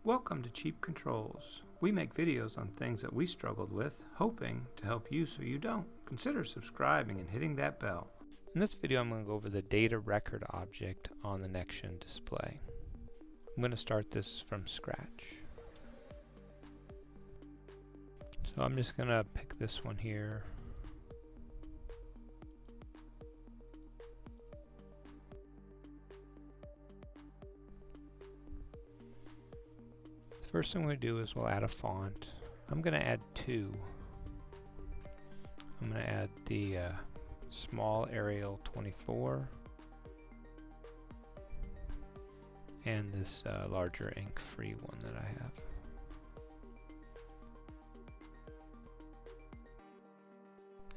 Welcome to Cheap Controls. We make videos on things that we struggled with, hoping to help you so you don't. Consider subscribing and hitting that bell. In this video I'm going to go over the DataRecord object on the Nextion display. I'm going to start this from scratch. So I'm just going to pick this one here. The first thing we're going to do is we'll add a font. I'm going to add two. I'm going to add the small Arial 24 and this larger ink-free one that I have.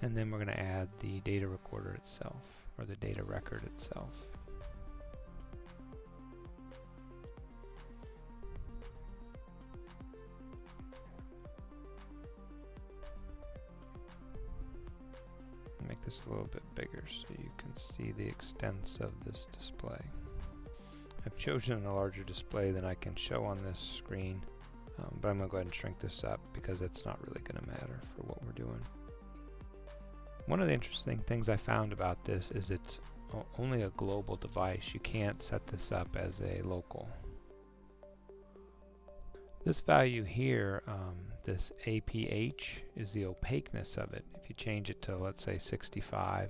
And then we're going to add the data recorder itself, or the data record itself. Make this a little bit bigger so you can see the extents of this display. I've chosen a larger display than I can show on this screen, but I'm going to go ahead and shrink this up because it's not really going to matter for what we're doing. One of the interesting things I found about this is it's only a global device. You can't set this up as a local. This value here, this APH, is the opaqueness of it. If you change it to, let's say, 65,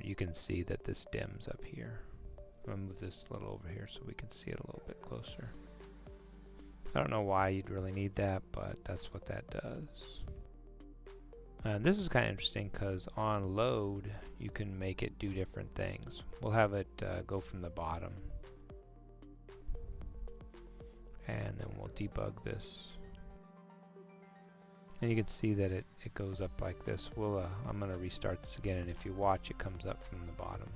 you can see that this dims up here. I'm going to move this a little over here so we can see it a little bit closer. I don't know why you'd really need that, but that's what that does. This is kind of interesting because on load, you can make it do different things. We'll have it go from the bottom. And then we'll debug this. And you can see that it goes up like this. I'm going to restart this again, and if you watch, it comes up from the bottom.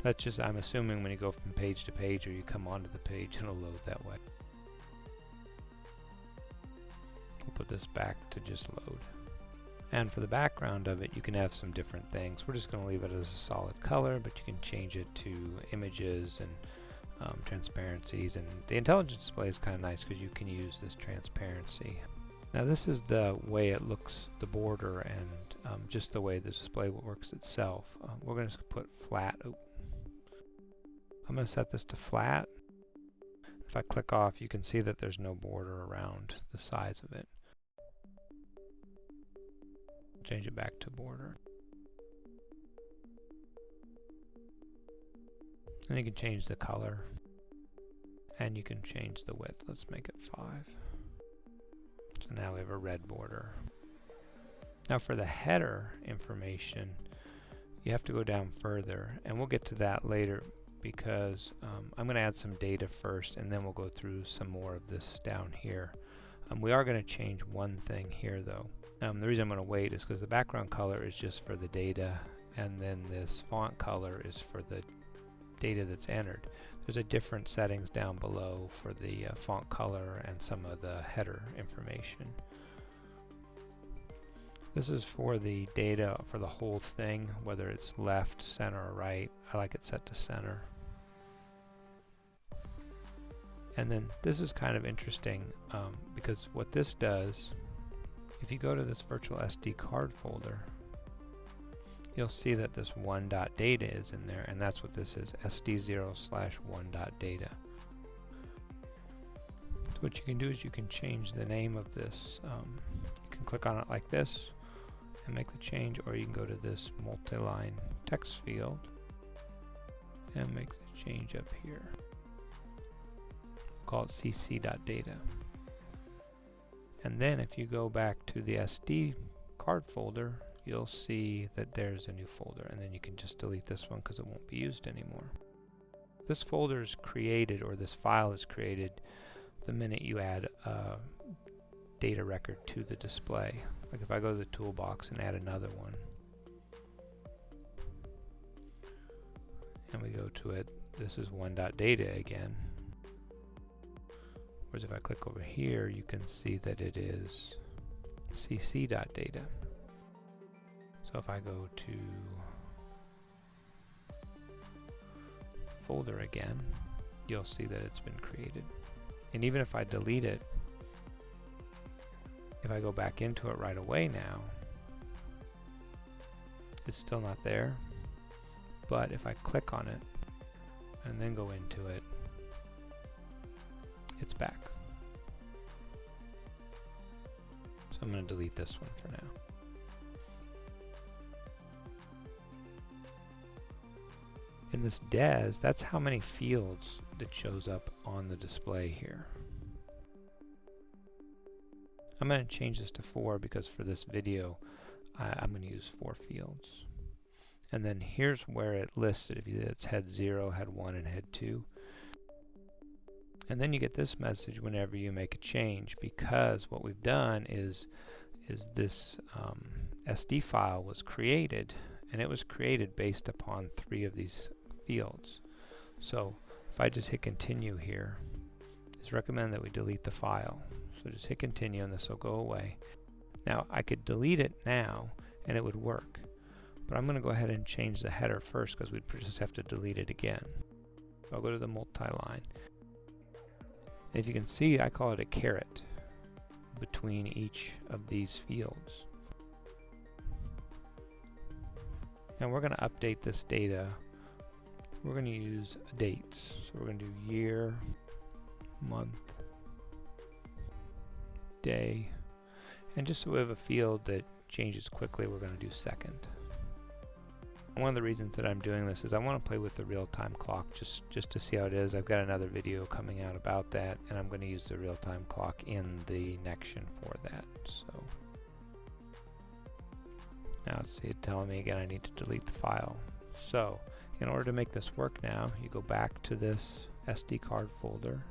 That's just, I'm assuming when you go from page to page or you come onto the page, it'll load that way. We'll put this back to just load. And for the background of it, you can have some different things. We're just going to leave it as a solid color, but you can change it to images and transparencies. And the intelligent display is kind of nice because you can use this transparency. Now this is the way it looks, the border, and just the way the display works itself. We're going to put flat. I'm going to set this to flat. If I click off, you can see that there's no border around the size of it. Change it back to border. And you can change the color. And you can change the width. Let's make it 5. So now we have a red border. Now for the header information, you have to go down further. And we'll get to that later because I'm going to add some data first and then we'll go through some more of this down here. We are going to change one thing here though. The reason I'm going to wait is because the background color is just for the data, and then this font color is for the data that's entered. There's a different settings down below for the font color and some of the header information. This is for the data for the whole thing, whether it's left, center, or right. I like it set to center. And then this is kind of interesting because what this does, if you go to this virtual SD card folder, you'll see that this 1.data is in there, and that's what this is, SD0/1.data. So what you can do is you can change the name of this. You can click on it like this and make the change, or you can go to this multi-line text field and make the change up here. Call it cc.data. And then if you go back to the SD card folder, you'll see that there's a new folder, and then you can just delete this one because it won't be used anymore. This folder is created, or this file is created, the minute you add a data record to the display. Like if I go to the toolbox and add another one, and we go to it, this is 1.data again. Whereas if I click over here, you can see that it is cc.data. So if I go to folder again, you'll see that it's been created. And even if I delete it, if I go back into it right away now, it's still not there. But if I click on it and then go into it, it's back. So I'm going to delete this one for now. In this DES, that's how many fields that shows up on the display here. I'm going to change this to 4 because for this video I'm going to use 4 fields. And then here's where it listed. If it's head 0, head 1, and head 2. And then you get this message whenever you make a change, because what we've done is this SD file was created, and it was created based upon 3 of these fields. So if I just hit continue here, it's recommended that we delete the file. So just hit continue and this will go away. Now I could delete it now and it would work, but I'm going to go ahead and change the header first because we'd just have to delete it again. So I'll go to the multi-line. If you can see, I call it a caret between each of these fields. And we're going to update this data. We're going to use dates. So we're going to do year, month, day, and just so we have a field that changes quickly, we're going to do second. One of the reasons that I'm doing this is I want to play with the real-time clock just to see how it is. I've got another video coming out about that, and I'm going to use the real-time clock in the Nextion for that. So now let's see it telling me again I need to delete the file. So in order to make this work now, you go back to this SD card folder.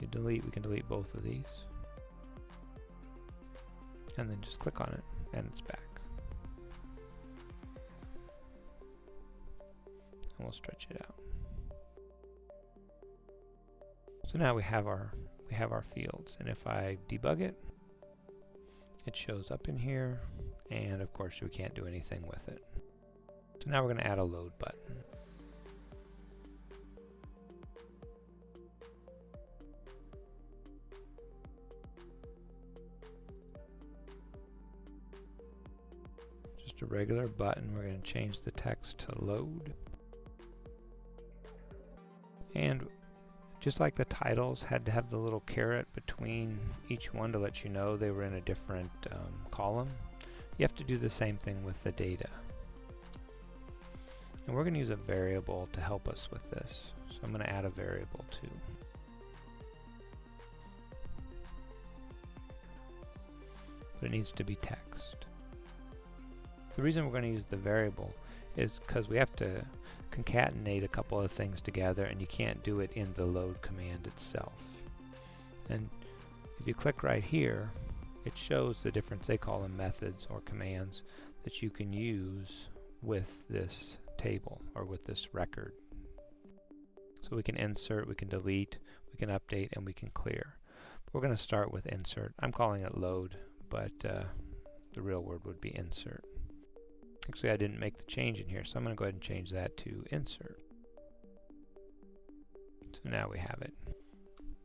We can delete both of these. And then just click on it and it's back. And we'll stretch it out. So now we have our fields, and if I debug it, it shows up in here, and of course we can't do anything with it. So now we're going to add a load button. Just a regular button. We're going to change the text to load. And just like the titles had to have the little caret between each one to let you know they were in a different column, you have to do the same thing with the data. And we're going to use a variable to help us with this. So I'm going to add a variable too. But it needs to be text. The reason we're going to use the variable is because we have to concatenate a couple of things together, and you can't do it in the load command itself. And if you click right here, it shows the difference. They call them methods or commands that you can use with this table or with this record. So we can insert, we can delete, we can update, and we can clear. But we're going to start with insert. I'm calling it load, but the real word would be insert. Actually, I didn't make the change in here, so I'm going to go ahead and change that to insert. So now we have it.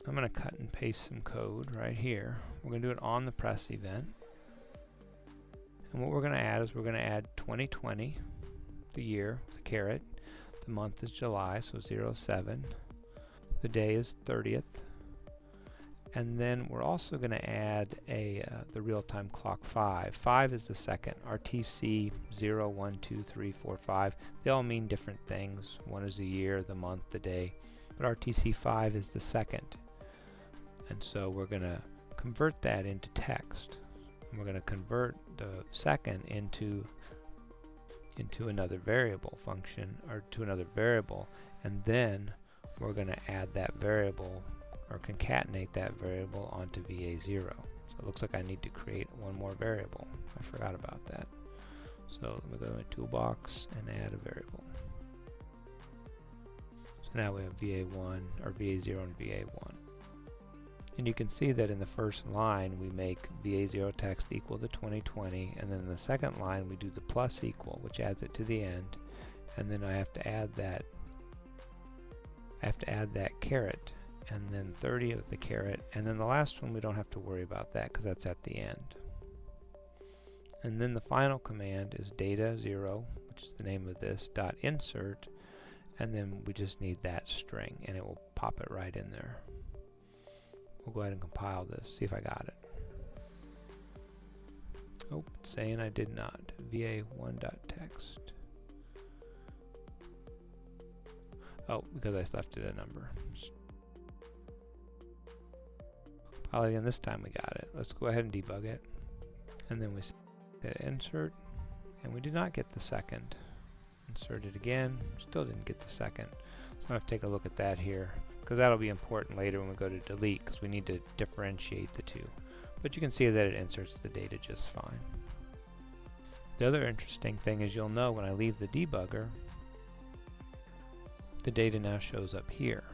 I'm going to cut and paste some code right here. We're going to do it on the press event. And what we're going to add is we're going to add 2020, the year, the caret. The month is July, so 07. The day is 30th. And then we're also going to add the real-time clock 5. 5 is the second. RTC 0, 1, 2, 3, 4, 5. They all mean different things. One is the year, the month, the day. But RTC 5 is the second. And so we're going to convert that into text. And we're going to convert the second into another variable function, or to another variable. And then we're going to add that variable, or concatenate that variable onto VA0. So it looks like I need to create one more variable. I forgot about that. So let me go to Toolbox and add a variable. So now we have VA1, or VA0 and VA1. And you can see that in the first line we make VA0 text equal to 2020, and then in the second line we do the plus equal, which adds it to the end, and then I have to add that caret, and then 30 of the caret, and then the last one we don't have to worry about that because that's at the end. And then the final command is data0, which is the name of this, dot insert, and then we just need that string and it will pop it right in there. We'll go ahead and compile this, see if I got it. Oh, it's saying I did not. va1.text. Oh, because I left it a number. Compile again, this time we got it. Let's go ahead and debug it. And then we hit insert, and we did not get the second. Insert it again, still didn't get the second. So I'm going to take a look at that here, because that'll be important later when we go to delete, because we need to differentiate the two. But you can see that it inserts the data just fine. The other interesting thing is you'll know when I leave the debugger, the data now shows up here.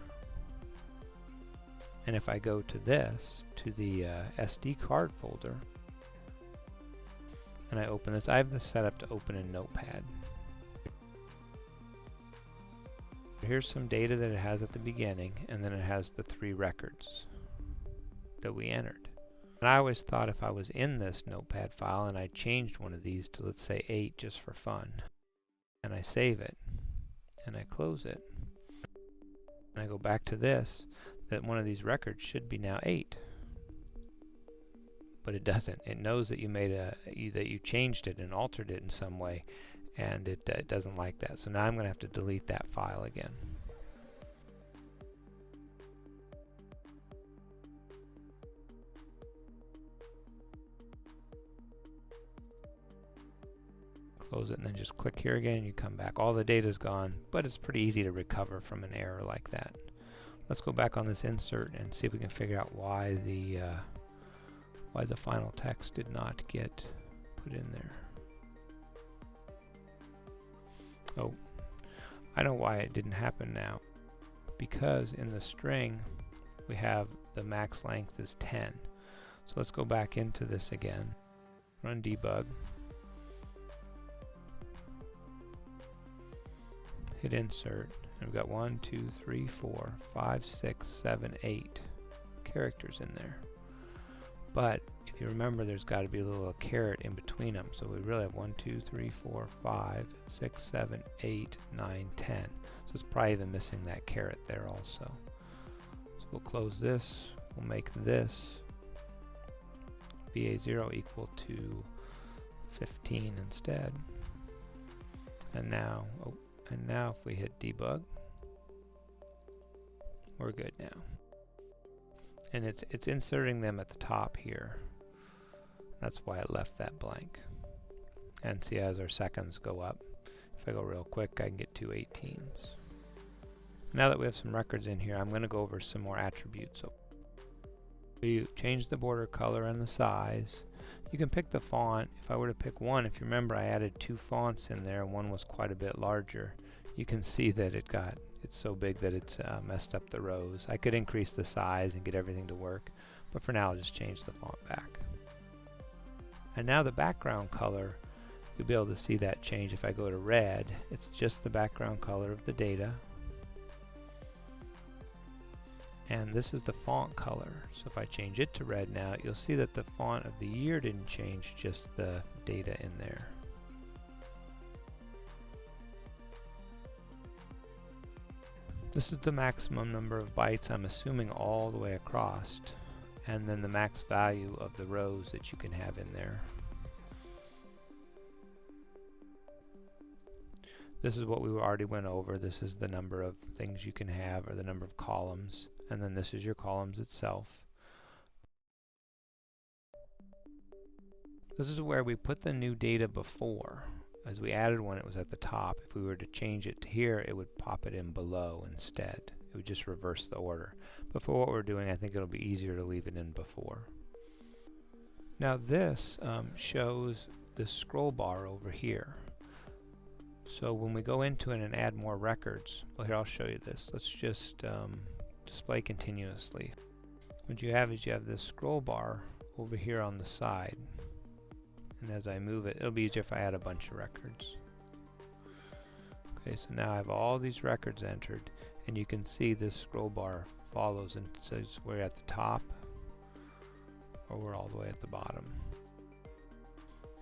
And if I go to this, to the SD card folder, and I open this, I have this set up to open in Notepad. Here's some data that it has at the beginning, and then it has the 3 records that we entered. And I always thought if I was in this Notepad file and I changed one of these to, let's say, 8 just for fun, and I save it, and I close it, and I go back to this, that one of these records should be now 8. But it doesn't. It knows that you made that you changed it and altered it in some way, and it doesn't like that. So now I'm going to have to delete that file again. Close it and then just click here again and you come back. All the data's gone, but it's pretty easy to recover from an error like that. Let's go back on this insert and see if we can figure out why the final text did not get put in there. Oh, I know why it didn't happen now. Because in the string we have the max length is 10. So let's go back into this again. Run debug. Hit insert. And we've got 1, 2, 3, 4, 5, 6, 7, 8 characters in there. But if you remember, there's got to be a little caret in between them. So we really have 1, 2, 3, 4, 5, 6, 7, 8, 9, 10. So it's probably even missing that caret there also. So we'll close this. We'll make this va0 equal to 15 instead. And now, if we hit debug, we're good now. And it's inserting them at the top here. That's why it left that blank. And see, as our seconds go up, if I go real quick, I can get 2 18s. Now that we have some records in here, I'm going to go over some more attributes. So we change the border color and the size. You can pick the font. If I were to pick one, if you remember, I added 2 fonts in there. One was quite a bit larger. You can see that it's so big that it's messed up the rows. I could increase the size and get everything to work, but for now I'll just change the font back. And now the background color, you'll be able to see that change. If I go to red, it's just the background color of the data. And this is the font color. So if I change it to red now, you'll see that the font of the year didn't change, just the data in there. This is the maximum number of bytes, I'm assuming all the way across, and then the max value of the rows that you can have in there. This is what we already went over. This is the number of things you can have, or the number of columns, and then this is your columns itself. This is where we put the new data before. As we added one, it was at the top. If we were to change it to here, it would pop it in below instead. It would just reverse the order. But for what we're doing, I think it'll be easier to leave it in before. Now this shows the scroll bar over here. So when we go into it and add more records, well, here, I'll show you this. Let's just display continuously. What you have is you have this scroll bar over here on the side. And as I move it, it'll be easier if I add a bunch of records. Okay, so now I have all these records entered, and you can see this scroll bar follows and says we're at the top or we're all the way at the bottom.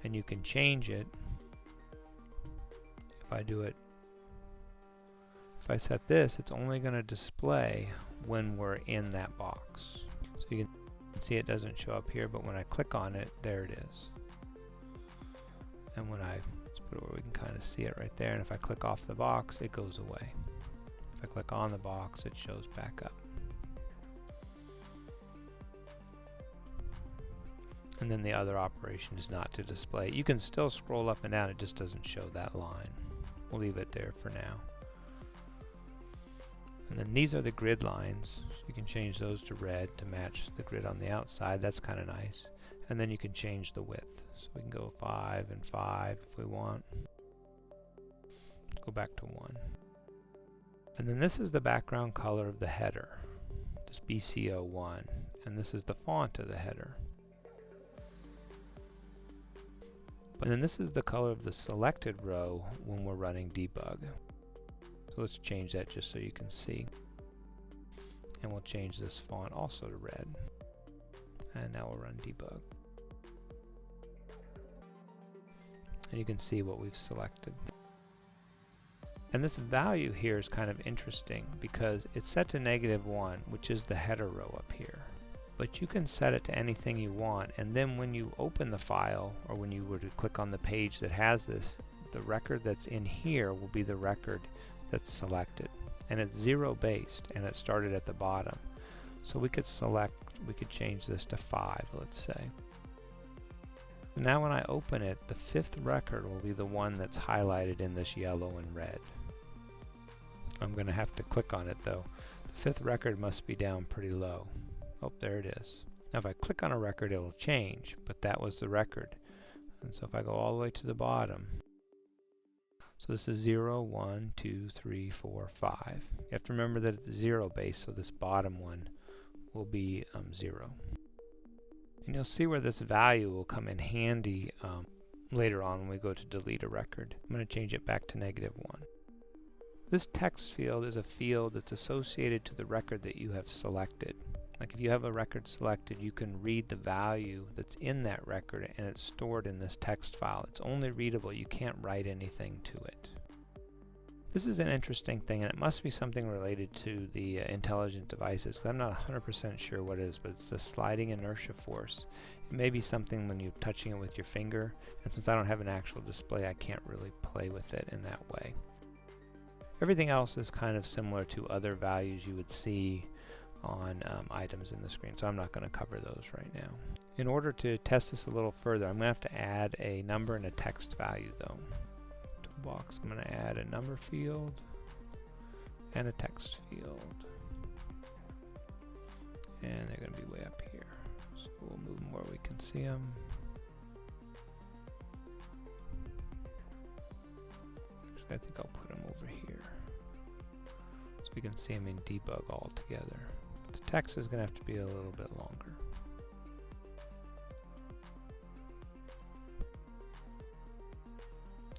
And you can change it. If I do it, if I set this, it's only going to display when we're in that box. So you can see it doesn't show up here, but when I click on it, there it is. And when let's put it where we can kind of see it right there, and if I click off the box, it goes away. If I click on the box, it shows back up. And then the other operation is not to display it. You can still scroll up and down, it just doesn't show that line. We'll leave it there for now. And then these are the grid lines. So you can change those to red to match the grid on the outside. That's kind of nice. And then you can change the width. So we can go 5 and 5 if we want. Let's go back to 1. And then this is the background color of the header. This BCO1. And this is the font of the header. And then this is the color of the selected row when we're running debug. So let's change that just so you can see. And we'll change this font also to red. And now we'll run debug. And you can see what we've selected. And this value here is kind of interesting because it's set to -1, which is the header row up here. But you can set it to anything you want, and then when you open the file, or when you were to click on the page that has this, the record that's in here will be the record that's selected. And it's 0 based, and it started at the bottom. So we could change this to 5, let's say. Now when I open it, the 5th record will be the one that's highlighted in this yellow and red. I'm going to have to click on it though. The 5th record must be down pretty low. Oh, there it is. Now if I click on a record, it'll change, but that was the record. And so if I go all the way to the bottom, so this is 0, 1, 2, 3, 4, 5. You have to remember that it's 0 base, so this bottom one will be 0. And you'll see where this value will come in handy later on when we go to delete a record. I'm going to change it back to -1. This text field is a field that's associated to the record that you have selected. Like if you have a record selected, you can read the value that's in that record and it's stored in this text file. It's only readable, you can't write anything to it. This is an interesting thing, and it must be something related to the intelligent devices, because I'm not 100% sure what it is, but it's the sliding inertia force. It may be something when you're touching it with your finger, and since I don't have an actual display, I can't really play with it in that way. Everything else is kind of similar to other values you would see on items in the screen, so I'm not going to cover those right now. In order to test this a little further, I'm going to have to add a number and a text value though. Toolbox, I'm going to add a number field and a text field. And they're going to be way up here. So we'll move them where we can see them. Actually, I think I'll put them over here so we can see them in debug all together. The text is going to have to be a little bit longer.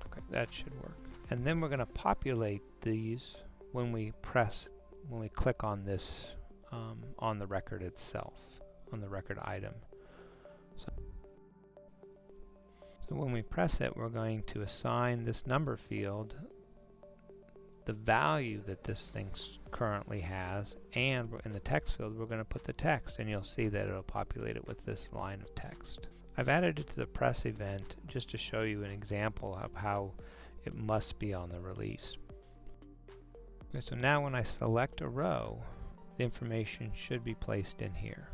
Okay, that should work. And then we're going to populate these when we click on this on the record itself, on the record item. So when we press it, we're going to assign this number field the value that this thing currently has, and in the text field we're going to put the text, and you'll see that it'll populate it with this line of text. I've added it to the press event just to show you an example of how it must be on the release. Okay, so now when I select a row, the information should be placed in here.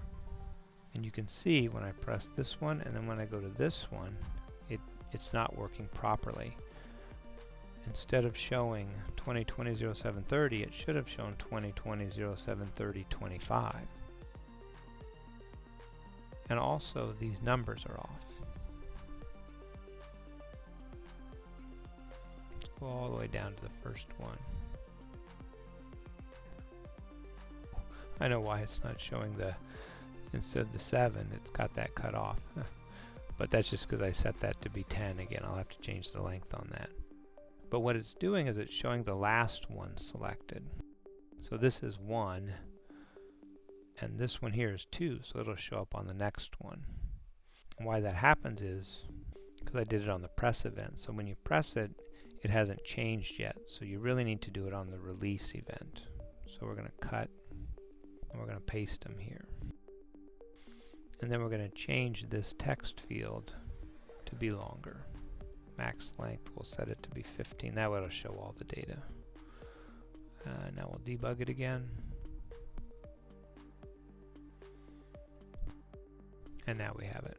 And you can see when I press this one and then when I go to this one, it's not working properly. Instead of showing 2020-0730, it should have shown 2020-0730-25. And also these numbers are off. Let's go all the way down to the first one. I know why it's not showing instead of the 7, it's got that cut off. But that's just because I set that to be 10 again. I'll have to change the length on that. But what it's doing is it's showing the last one selected. So this is 1, and this one here is 2, so it'll show up on the next one. And why that happens is because I did it on the press event. So when you press it, it hasn't changed yet. So you really need to do it on the release event. So we're going to cut, and we're going to paste them here. And then we're going to change this text field to be longer. Max length, we'll set it to be 15. That way it'll show all the data. Now we'll debug it again. And now we have it.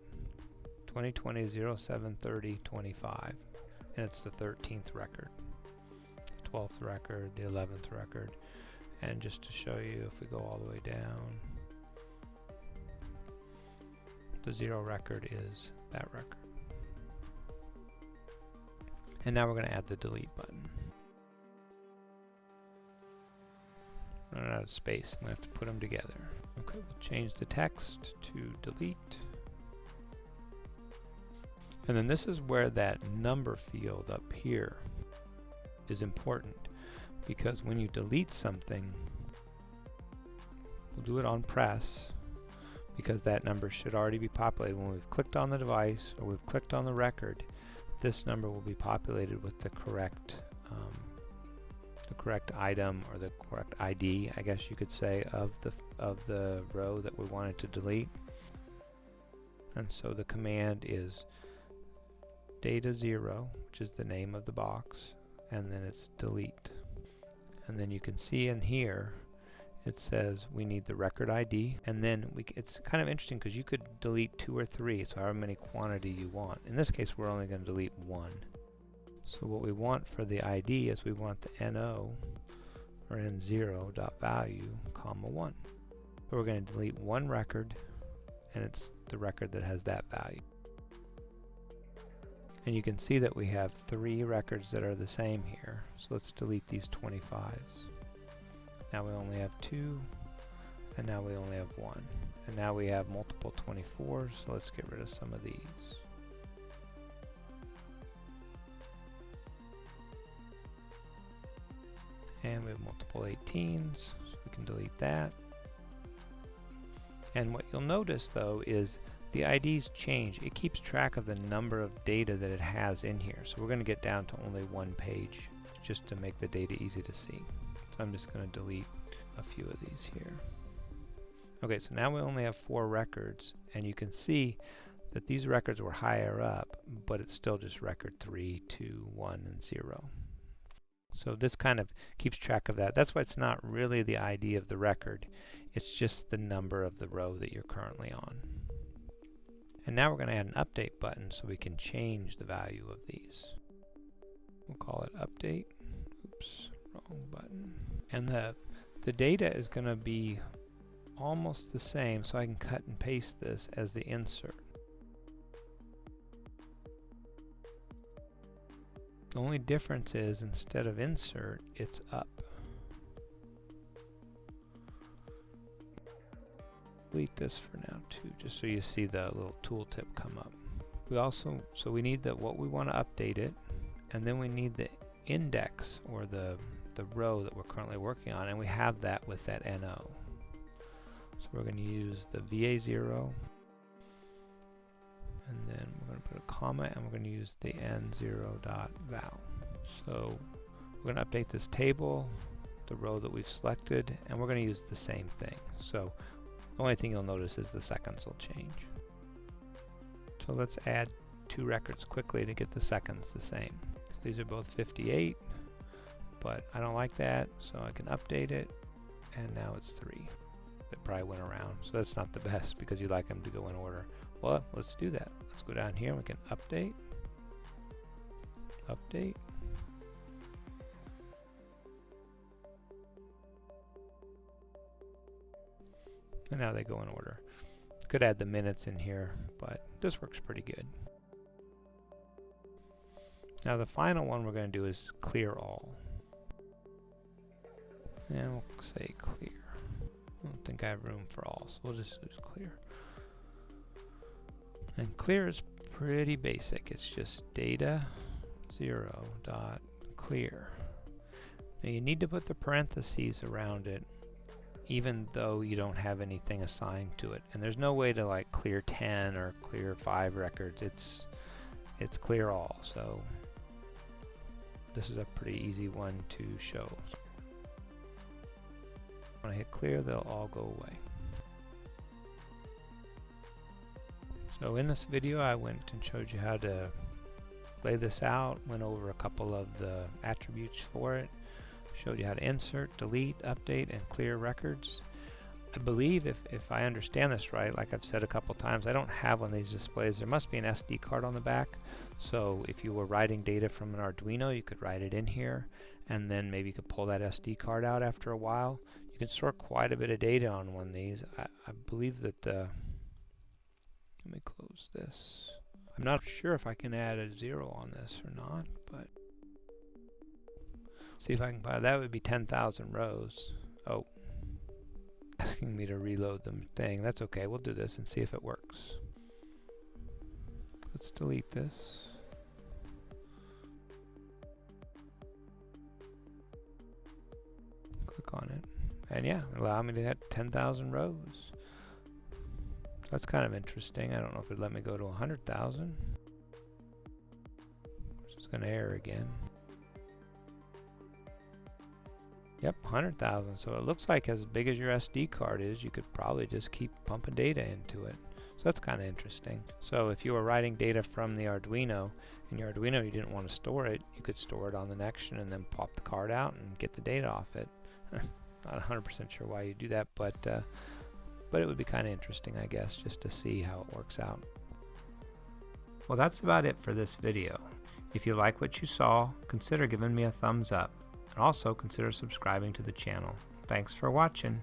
2020-07-30-25. And it's the 13th record. The 12th record, the 11th record. And just to show you, if we go all the way down, the 0 record is that record. And now we're going to add the delete button. Running out of space, I'm going to have to put them together. Okay, we'll change the text to delete. And then this is where that number field up here is important, because when you delete something, we'll do it on press, because that number should already be populated. When we've clicked on the device or we've clicked on the record, this number will be populated with the correct item, or the correct ID, I guess you could say, of the row that we wanted to delete. And so the command is data0, which is the name of the box, and then it's delete. And then you can see in here it says we need the record ID, and then it's kind of interesting because you could delete 2 or 3, so however many quantity you want. In this case, we're only going to delete 1. So what we want for the ID is we want the NO, or N0.value, comma 1. So we're going to delete 1 record, and it's the record that has that value. And you can see that we have 3 records that are the same here. So let's delete these 25s. Now we only have 2, and now we only have 1. And now we have multiple 24s, so let's get rid of some of these. And we have multiple 18s, so we can delete that. And what you'll notice though is the IDs change. It keeps track of the number of data that it has in here. So we're going to get down to only 1 page just to make the data easy to see. So I'm just going to delete a few of these here. Okay, so now we only have 4 records, and you can see that these records were higher up, but it's still just record 3, 2, 1, and 0. So this kind of keeps track of that. That's why it's not really the ID of the record. It's just the number of the row that you're currently on. And now we're going to add an update button so we can change the value of these. We'll call it update. Oops, wrong button. And the data is going to be almost the same, so I can cut and paste this as the insert. The only difference is instead of insert, it's up. Delete this for now too, just so you see the little tooltip come up. So we need what we want to update it, and then we need the index, or the row that we're currently working on, and we have that with that NO. So we're going to use the VA0, and then we're going to put a comma, and we're going to use the N0.val. So we're going to update this table, the row that we've selected, and we're going to use the same thing. So the only thing you'll notice is the seconds will change. So let's add 2 records quickly to get the seconds the same. So these are both 58, but I don't like that, so I can update it, and now it's 3. It probably went around, so that's not the best because you like them to go in order. Well, let's do that. Let's go down here and we can update, update. And now they go in order. Could add the minutes in here, but this works pretty good. Now the final one we're going to do is clear all. And we'll say clear. I don't think I have room for all, so we'll just use clear. And clear is pretty basic. It's just data 0 dot clear. Now you need to put the parentheses around it even though you don't have anything assigned to it. And there's no way to like clear 10 or clear 5 records. It's clear all. So this is a pretty easy one to show. When I hit clear, they'll all go away. So in this video I went and showed you how to lay this out, went over a couple of the attributes for it, showed you how to insert, delete, update, and clear records. I believe if I understand this right, like I've said a couple times, I don't have one of these displays. There must be an SD card on the back. So if you were writing data from an Arduino, you could write it in here, and then maybe you could pull that SD card out after a while. You can store quite a bit of data on one of these. I believe that let me close this. I'm not sure if I can add a 0 on this or not, but see if I can buy that. Would be 10,000 rows. Oh, asking me to reload the thing. That's okay. We'll do this and see if it works. Let's delete this. Click on it, and yeah, allow me to get 10,000 rows. That's kind of interesting. I don't know if it'd let me go to 100,000. It's going to error again. Yep, 100,000. So it looks like as big as your SD card is, you could probably just keep pumping data into it. So that's kind of interesting. So if you were writing data from the Arduino, and your Arduino you didn't want to store it, you could store it on the Nextion and then pop the card out and get the data off it. Not 100% sure why you do that, but it would be kind of interesting, I guess, just to see how it works out. Well, that's about it for this video. If you like what you saw, consider giving me a thumbs up, and also consider subscribing to the channel. Thanks for watching.